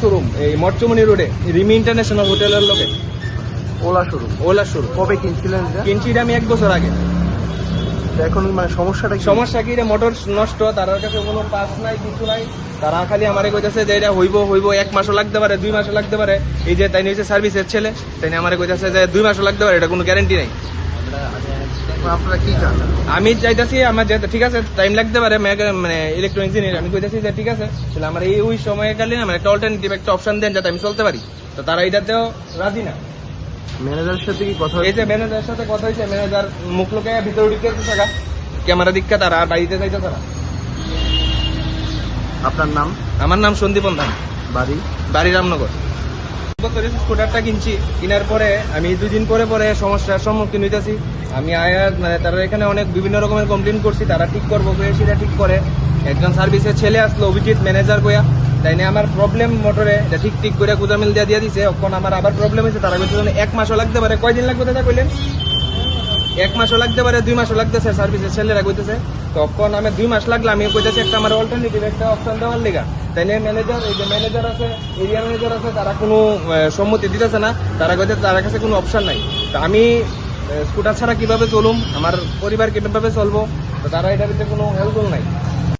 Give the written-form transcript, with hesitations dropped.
Showroom এই মঠচুমনি রোডে Rimi international হোটেলের লোকে ওলা শোরুম। ওলা শোরুম কবে কিনছিলেন এটা? কিনছি এটা আমি 1 বছর আগে। তো এখন মানে সমস্যাটা কি? সমস্যা কি রে, মোটর নষ্ট, তার কাছে কোনো পাস নাই, কিছু নাই। তারা খালি আমারে কইতাছে যে এটা হইব 1 মাসও লাগতে পারে, 2 মাসও লাগতে পারে। এই যে তাই নিয়েছে সার্ভিসের ছেলে, তাই আমারে কইতাছে যে 2 মাসও লাগতে পারে, এটা কোনো গ্যারান্টি নাই। আপনারা কি চান? আমি চাইতেছি আমার যেহেতু ঠিক আছে টাইম লাগতে পারে, মানে ইলেকট্রনিক ইঞ্জিনিয়ার, আমি কইতেছি যে ঠিক আছে তাহলে আমার এই ওই সময়কালীন আমার একটা অল্টারনেটিভ একটা অপশন দেন যাতে আমি চলতে পারি। তো তারা এটাতেও রাজি না। ম্যানেজারের সাথে কি কথা এই হয়েছে? যে ম্যানেজারের সাথে কথা হয়েছে, ম্যানেজার মুখ লোকে ভিতরে ঢুকে থাকা ক্যামেরা দিকে তারা আর বাড়িতে যাইতে তারা। আপনার নাম? আমার নাম সন্দীপন ধান, বাড়ি? বাড়ি রামনগর। স্কুটারটা কিনছি, কেনার পরে আমি 2 দিন পরে সমস্যার সম্মুখীন হইতেছি। আমি আয়ার মানে তারা এখানে অনেক বিভিন্ন রকমের কমপ্লেন করছি, তারা ঠিক করবো কয়ে সেটা ঠিক করে। একজন সার্ভিসের ছেলে আসলো অভিজিৎ ম্যানেজার কয়া, তাই নিয়ে আমার প্রবলেম মোটরে ঠিক করে গুজামিল দিয়ে দিছে। এখন আমার আবার প্রবলেম হয়েছে, তারা বলছে 1 মাসও লাগতে পারে। কয়দিন লাগবে দাদা কইলেন? 1 মাসও লাগতে পারে, 2 মাসও লাগতেছে, সার্ভিসের ছেলেরা কইতেছে। তখন আমি 2 মাস লাগলে আমি কইতেছি একটা আমার অল্টারনেটিভ একটা অপশন দেওয়ার লিগা। তাই নিয়ে ম্যানেজার, এই যে ম্যানেজার আছে, এরিয়া ম্যানেজার আছে, তারা কোনো সম্মতি দিতেছে না। তারা কইতেছে তার কাছে কোনো অপশন নাই। তো আমি স্কুটার ছাড়া কিভাবে চলুম, আমার পরিবার কিভাবে চলবো, তো তারা এটার ভিতরে কোনো হেল্প নাই।